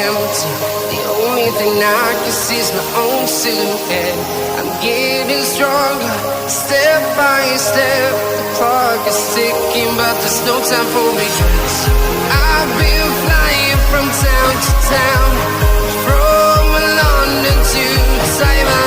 empty. The only thing I can see is my own silhouette. I'm getting stronger, step by step. The clock is ticking, but there's no time for me. I've been flying from town to town, from London to Taiwan.